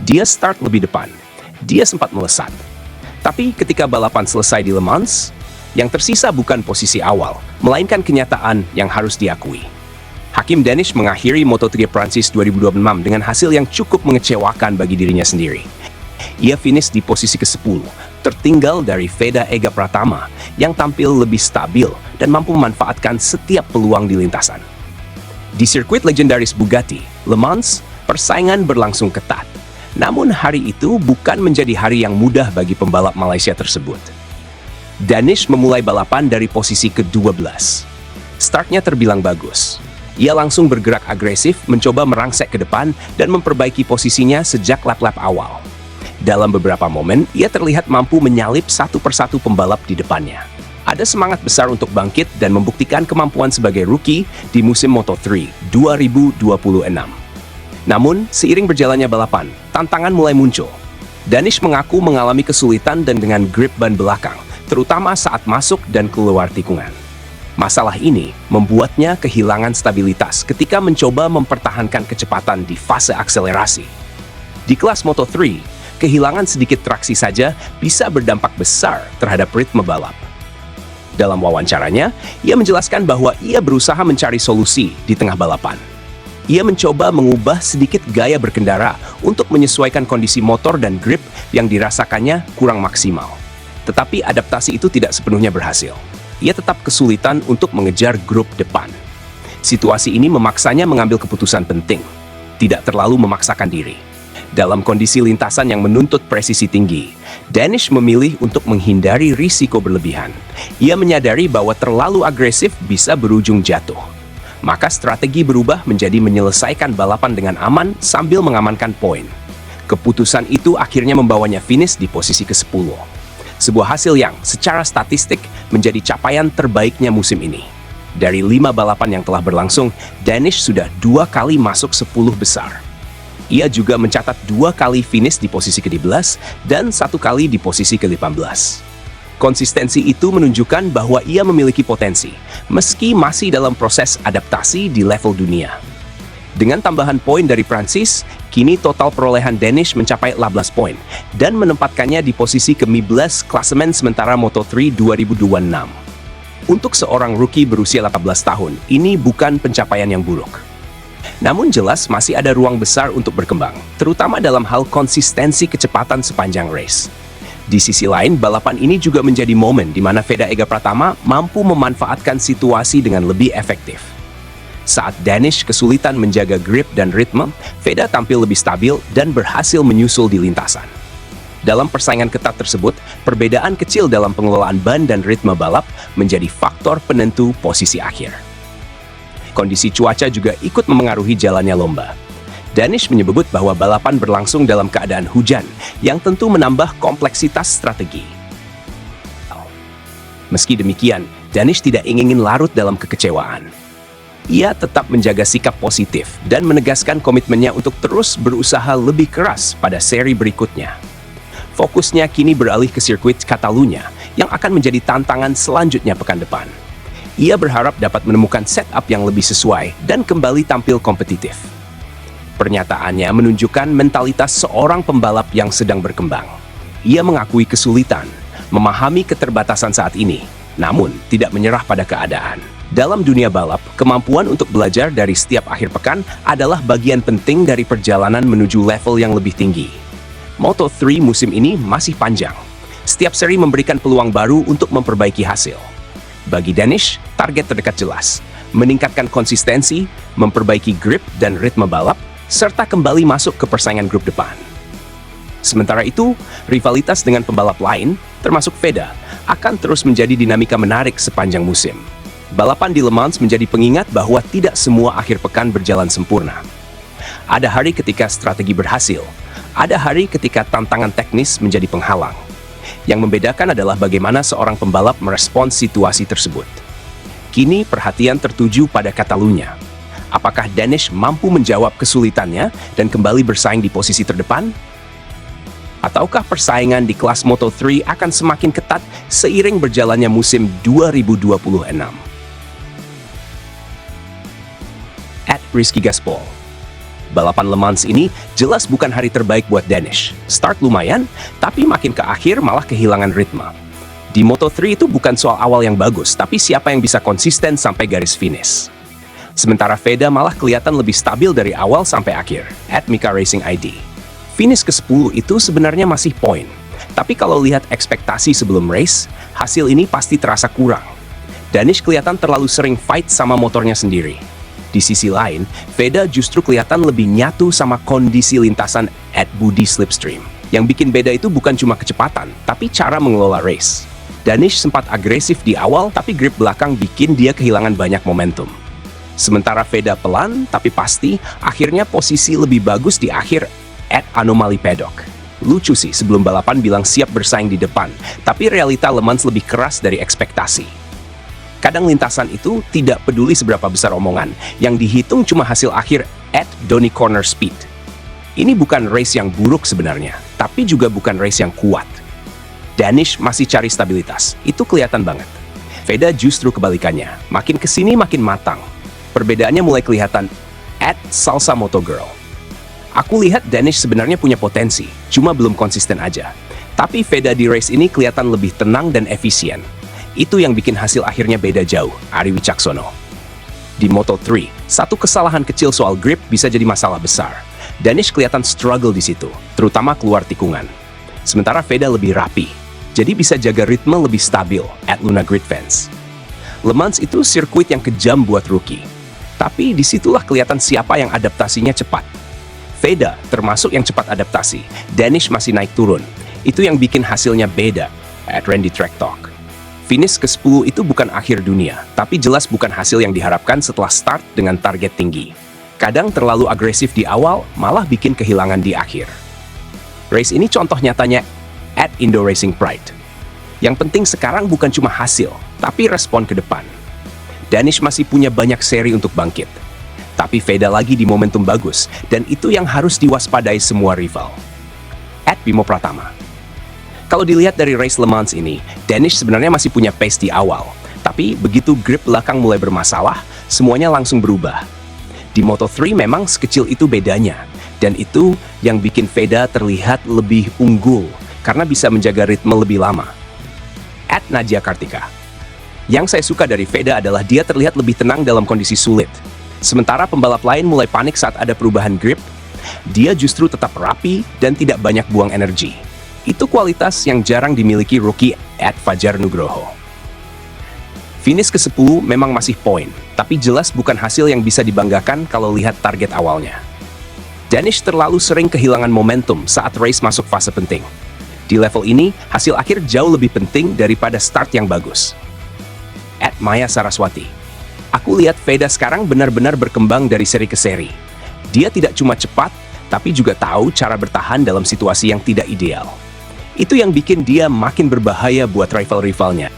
Dia start lebih depan. Dia sempat melesat. Tapi ketika balapan selesai di Le Mans, yang tersisa bukan posisi awal, melainkan kenyataan yang harus diakui. Hakim Danish mengakhiri Moto3 Prancis 2026 dengan hasil yang cukup mengecewakan bagi dirinya sendiri. Ia finish di posisi ke-10, tertinggal dari Veda Ega Pratama yang tampil lebih stabil dan mampu memanfaatkan setiap peluang di lintasan. Di sirkuit legendaris Bugatti, Le Mans, persaingan berlangsung ketat. Namun hari itu bukan menjadi hari yang mudah bagi pembalap Malaysia tersebut. Danish memulai balapan dari posisi ke-12. Startnya terbilang bagus. Ia langsung bergerak agresif, mencoba merangsek ke depan dan memperbaiki posisinya sejak lap-lap awal. Dalam beberapa momen, ia terlihat mampu menyalip satu persatu pembalap di depannya. Ada semangat besar untuk bangkit dan membuktikan kemampuan sebagai rookie di musim Moto3 2026. Namun, seiring berjalannya balapan, tantangan mulai muncul. Danish mengaku mengalami kesulitan dan dengan grip ban belakang, terutama saat masuk dan keluar tikungan. Masalah ini membuatnya kehilangan stabilitas ketika mencoba mempertahankan kecepatan di fase akselerasi. Di kelas Moto3, kehilangan sedikit traksi saja bisa berdampak besar terhadap ritme balap. Dalam wawancaranya, ia menjelaskan bahwa ia berusaha mencari solusi di tengah balapan. Ia mencoba mengubah sedikit gaya berkendara untuk menyesuaikan kondisi motor dan grip yang dirasakannya kurang maksimal. Tetapi adaptasi itu tidak sepenuhnya berhasil. Ia tetap kesulitan untuk mengejar grup depan. Situasi ini memaksanya mengambil keputusan penting, tidak terlalu memaksakan diri. Dalam kondisi lintasan yang menuntut presisi tinggi, Danish memilih untuk menghindari risiko berlebihan. Ia menyadari bahwa terlalu agresif bisa berujung jatuh. Maka strategi berubah menjadi menyelesaikan balapan dengan aman sambil mengamankan poin. Keputusan itu akhirnya membawanya finish di posisi ke-10. Sebuah hasil yang secara statistik menjadi capaian terbaiknya musim ini. Dari 5 balapan yang telah berlangsung, Danish sudah 2 kali masuk 10 besar. Ia juga mencatat 2 kali finish di posisi ke-11 dan 1 kali di posisi ke-15. Konsistensi itu menunjukkan bahwa ia memiliki potensi, meski masih dalam proses adaptasi di level dunia. Dengan tambahan poin dari Prancis, kini total perolehan Danish mencapai 18 poin dan menempatkannya di posisi ke-15 klasemen sementara Moto3 2026. Untuk seorang rookie berusia 18 tahun, ini bukan pencapaian yang buruk. Namun jelas masih ada ruang besar untuk berkembang, terutama dalam hal konsistensi kecepatan sepanjang race. Di sisi lain, balapan ini juga menjadi momen di mana Veda Ega Pratama mampu memanfaatkan situasi dengan lebih efektif. Saat Danish kesulitan menjaga grip dan ritme, Veda tampil lebih stabil dan berhasil menyusul di lintasan. Dalam persaingan ketat tersebut, perbedaan kecil dalam pengelolaan ban dan ritme balap menjadi faktor penentu posisi akhir. Kondisi cuaca juga ikut memengaruhi jalannya lomba. Danish menyebut bahwa balapan berlangsung dalam keadaan hujan, yang tentu menambah kompleksitas strategi. Meski demikian, Danish tidak ingin larut dalam kekecewaan. Ia tetap menjaga sikap positif dan menegaskan komitmennya untuk terus berusaha lebih keras pada seri berikutnya. Fokusnya kini beralih ke sirkuit Catalunya, yang akan menjadi tantangan selanjutnya pekan depan. Ia berharap dapat menemukan setup yang lebih sesuai dan kembali tampil kompetitif. Pernyataannya menunjukkan mentalitas seorang pembalap yang sedang berkembang. Ia mengakui kesulitan, memahami keterbatasan saat ini, namun tidak menyerah pada keadaan. Dalam dunia balap, kemampuan untuk belajar dari setiap akhir pekan adalah bagian penting dari perjalanan menuju level yang lebih tinggi. Moto3 musim ini masih panjang. Setiap seri memberikan peluang baru untuk memperbaiki hasil. Bagi Danish, target terdekat jelas, meningkatkan konsistensi, memperbaiki grip dan ritme balap, serta kembali masuk ke persaingan grup depan. Sementara itu, rivalitas dengan pembalap lain, termasuk Veda, akan terus menjadi dinamika menarik sepanjang musim. Balapan di Le Mans menjadi pengingat bahwa tidak semua akhir pekan berjalan sempurna. Ada hari ketika strategi berhasil, ada hari ketika tantangan teknis menjadi penghalang. Yang membedakan adalah bagaimana seorang pembalap merespons situasi tersebut. Kini perhatian tertuju pada Catalunya. Apakah Danish mampu menjawab kesulitannya dan kembali bersaing di posisi terdepan? Ataukah persaingan di kelas Moto3 akan semakin ketat seiring berjalannya musim 2026? Rizky Gaspol. Balapan Le Mans ini jelas bukan hari terbaik buat Danish. Start lumayan, tapi makin ke akhir malah kehilangan ritme. Di Moto3 itu bukan soal awal yang bagus, tapi siapa yang bisa konsisten sampai garis finish. Sementara Veda malah kelihatan lebih stabil dari awal sampai akhir. @Mika Racing ID. Finish ke-10 itu sebenarnya masih poin. Tapi kalau lihat ekspektasi sebelum race, hasil ini pasti terasa kurang. Danish kelihatan terlalu sering fight sama motornya sendiri. Di sisi lain, Veda justru kelihatan lebih nyatu sama kondisi lintasan @Budi Slipstream. Yang bikin beda itu bukan cuma kecepatan, tapi cara mengelola race. Danish sempat agresif di awal, tapi grip belakang bikin dia kehilangan banyak momentum. Sementara Veda pelan, tapi pasti, akhirnya posisi lebih bagus di akhir @Anomali Pedok. Lucu sih, sebelum balapan bilang siap bersaing di depan, tapi realita Le Mans lebih keras dari ekspektasi. Kadang lintasan itu tidak peduli seberapa besar omongan, yang dihitung cuma hasil akhir @Donny Corner Speed. Ini bukan race yang buruk sebenarnya, tapi juga bukan race yang kuat. Danish masih cari stabilitas, itu kelihatan banget. Veda justru kebalikannya, makin kesini makin matang. Perbedaannya mulai kelihatan @Salsa Moto Girl. Aku lihat Danish sebenarnya punya potensi, cuma belum konsisten aja. Tapi Veda di race ini kelihatan lebih tenang dan efisien. Itu yang bikin hasil akhirnya beda jauh, Ari Wicaksono. Di Moto3, satu kesalahan kecil soal grip bisa jadi masalah besar. Danish kelihatan struggle di situ, terutama keluar tikungan. Sementara Veda lebih rapi, jadi bisa jaga ritme lebih stabil, @LunaGridFans. Le Mans itu sirkuit yang kejam buat rookie. Tapi disitulah kelihatan siapa yang adaptasinya cepat. Veda termasuk yang cepat adaptasi, Danish masih naik turun. Itu yang bikin hasilnya beda, @Randy Track Talk. Finish ke-10 itu bukan akhir dunia, tapi jelas bukan hasil yang diharapkan setelah start dengan target tinggi. Kadang terlalu agresif di awal, malah bikin kehilangan di akhir. Race ini contoh nyatanya @IndoRacingPride. Yang penting sekarang bukan cuma hasil, tapi respon ke depan. Danish masih punya banyak seri untuk bangkit. Tapi Veda lagi di momentum bagus, dan itu yang harus diwaspadai semua rival. @Bimo Pratama. Kalau dilihat dari race Le Mans ini, Danish sebenarnya masih punya pace di awal. Tapi begitu grip belakang mulai bermasalah, semuanya langsung berubah. Di Moto3 memang sekecil itu bedanya. Dan itu yang bikin Veda terlihat lebih unggul, karena bisa menjaga ritme lebih lama. @Nadia Kartika. Yang saya suka dari Veda adalah dia terlihat lebih tenang dalam kondisi sulit. Sementara pembalap lain mulai panik saat ada perubahan grip, dia justru tetap rapi dan tidak banyak buang energi. Itu kualitas yang jarang dimiliki rookie @Fajar Nugroho. Finish ke-10 memang masih poin, tapi jelas bukan hasil yang bisa dibanggakan kalau lihat target awalnya. Danish terlalu sering kehilangan momentum saat race masuk fase penting. Di level ini, hasil akhir jauh lebih penting daripada start yang bagus. @Maya Saraswati. Aku lihat Veda sekarang benar-benar berkembang dari seri ke seri. Dia tidak cuma cepat, tapi juga tahu cara bertahan dalam situasi yang tidak ideal. Itu yang bikin dia makin berbahaya buat rival-rivalnya.